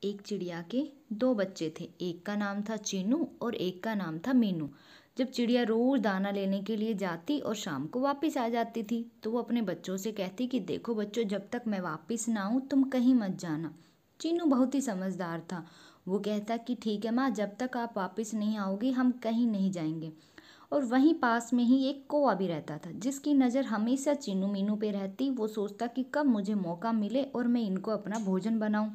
एक चिड़िया के दो बच्चे थे। एक का नाम था चीनू और एक का नाम था मीनू। जब चिड़िया रोज दाना लेने के लिए जाती और शाम को वापस आ जाती थी तो वो अपने बच्चों से कहती कि देखो बच्चों, जब तक मैं वापस ना आऊँ तुम कहीं मत जाना। चीनू बहुत ही समझदार था। वो कहता कि ठीक है माँ, जब तक आप वापस नहीं आओगी हम कहीं नहीं जाएंगे। और वहीं पास में ही एक कौवा भी रहता था जिसकी नज़र हमेशा चीनू मीनू पे रहती। वो सोचता कि कब मुझे मौका मिले और मैं इनको अपना भोजन बनाऊं।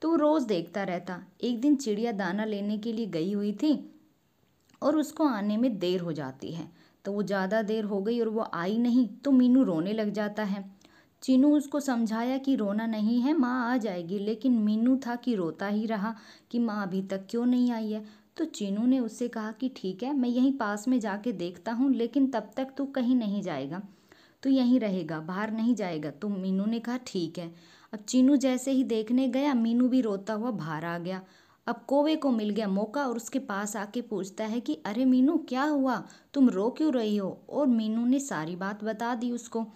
तो वो रोज देखता रहता। एक दिन चिड़िया दाना लेने के लिए गई हुई थी और उसको आने में देर हो जाती है। तो वो ज़्यादा देर हो गई और वो आई नहीं तो मीनू रोने लग जाता है। चीनू उसको समझाया कि रोना नहीं है, माँ आ जाएगी, लेकिन मीनू था कि रोता ही रहा कि माँ अभी तक क्यों नहीं आई है। तो चीनू ने उससे कहा कि ठीक है, मैं यहीं पास में जाके देखता हूँ, लेकिन तब तक तू कहीं नहीं जाएगा, तू यहीं रहेगा, बाहर नहीं जाएगा। तो मीनू ने कहा ठीक है। अब चीनू जैसे ही देखने गया, मीनू भी रोता हुआ बाहर आ गया। अब कौवे को मिल गया मौका और उसके पास आके पूछता है कि अरे मीनू, क्या हुआ, तुम रो क्यों रही हो। और मीनू ने सारी बात बता दी उसको।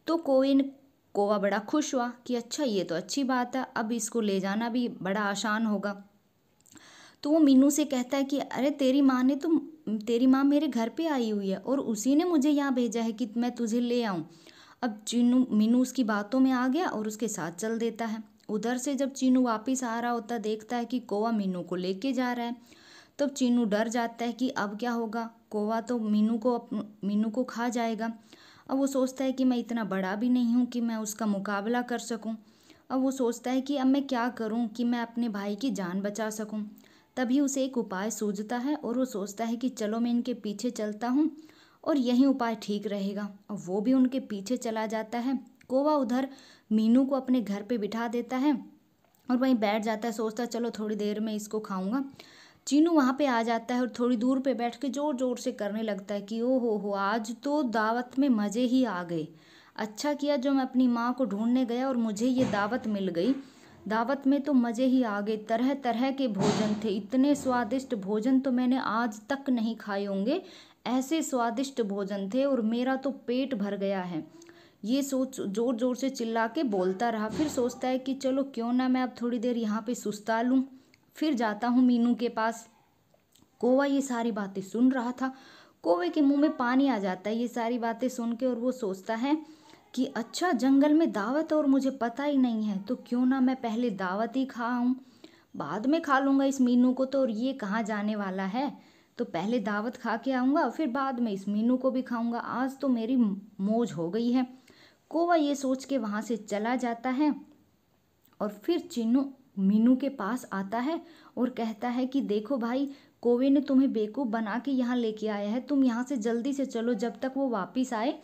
तो कौवा बड़ा खुश हुआ कि अच्छा, ये तो अच्छी बात है, अब इसको ले जाना भी बड़ा आसान होगा। तो वो मीनू से कहता है कि अरे तेरी माँ मेरे घर पे आई हुई है और उसी ने मुझे यहाँ भेजा है कि मैं तुझे ले आऊँ। अब मीनू उसकी बातों में आ गया और उसके साथ चल देता है। उधर से जब चीनू वापस आ रहा होता देखता है कि कौवा मीनू को लेके जा रहा है। तब चीनू डर जाता है कि अब क्या होगा, कौवा तो मीनू को खा जाएगा। अब वो सोचता है कि मैं इतना बड़ा भी नहीं हूँ कि मैं उसका मुकाबला कर सकूँ। अब वो सोचता है कि अब मैं क्या करूँ कि मैं अपने भाई की जान बचा सकूँ। तभी उसे एक उपाय सूझता है और वो सोचता है कि चलो मैं इनके पीछे चलता हूँ और यही उपाय ठीक रहेगा। और वो भी उनके पीछे चला जाता है। कौवा उधर मीनू को अपने घर पे बिठा देता है और वहीं बैठ जाता है, सोचता है चलो थोड़ी देर में इसको खाऊंगा। चीनू वहाँ पे आ जाता है और थोड़ी दूर पे बैठ के जोर जोर से करने लगता है कि ओ हो, आज तो दावत में मज़े ही आ गए। अच्छा किया जो मैं अपनी माँ को ढूंढने गया और मुझे ये दावत मिल गई। दावत में तो मज़े ही आ गए, तरह तरह के भोजन थे, इतने स्वादिष्ट भोजन तो मैंने आज तक नहीं खाए होंगे। ऐसे स्वादिष्ट भोजन थे और मेरा तो पेट भर गया है। ये सोच जोर जोर से चिल्ला के बोलता रहा। फिर सोचता है कि चलो क्यों ना मैं अब थोड़ी देर यहाँ पे सुस्ता लूँ। फिर जाता हूँ मीनू के पास। कौवा ये सारी बातें सुन रहा था। कौवे के मुंह में पानी आ जाता है ये सारी बातें सुन के, और वो सोचता है कि अच्छा, जंगल में दावत और मुझे पता ही नहीं है, तो क्यों ना मैं पहले दावत ही खाऊं, बाद में खा लूंगा इस मीनू को तो, और ये कहाँ जाने वाला है। तो पहले दावत खा के आऊंगा, फिर बाद में इस मीनू को भी खाऊंगा, आज तो मेरी मौज हो गई है। कौवा ये सोच के वहां से चला जाता है और फिर चिन्नू मीनू के पास आता है और कहता है कि देखो भाई, कौवे ने तुम्हें बेवकूफ़ बना के यहाँ लेके आया है, तुम यहाँ से जल्दी से चलो, जब तक वो वापस आए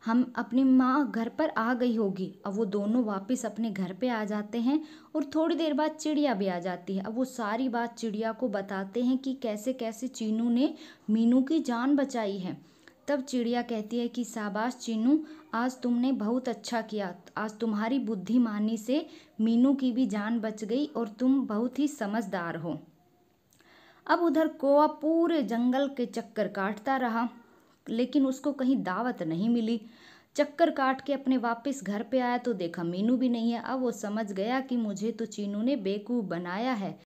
हम अपनी माँ घर पर आ गई होगी। अब वो दोनों वापस अपने घर पे आ जाते हैं और थोड़ी देर बाद चिड़िया भी आ जाती है। अब वो सारी बात चिड़िया को बताते हैं कि कैसे कैसे चीनू ने मीनू की जान बचाई है। तब चिड़िया कहती है कि शाबाश चीनू, आज तुमने बहुत अच्छा किया, आज तुम्हारी बुद्धिमानी से मीनू की भी जान बच गई और तुम बहुत ही समझदार हो। अब उधर कौवा पूरे जंगल के चक्कर काटता रहा, लेकिन उसको कहीं दावत नहीं मिली। चक्कर काट के अपने वापस घर पे आया तो देखा मीनू भी नहीं है। अब वो समझ गया कि मुझे तो चीनू ने बेवकूफ़ बनाया है।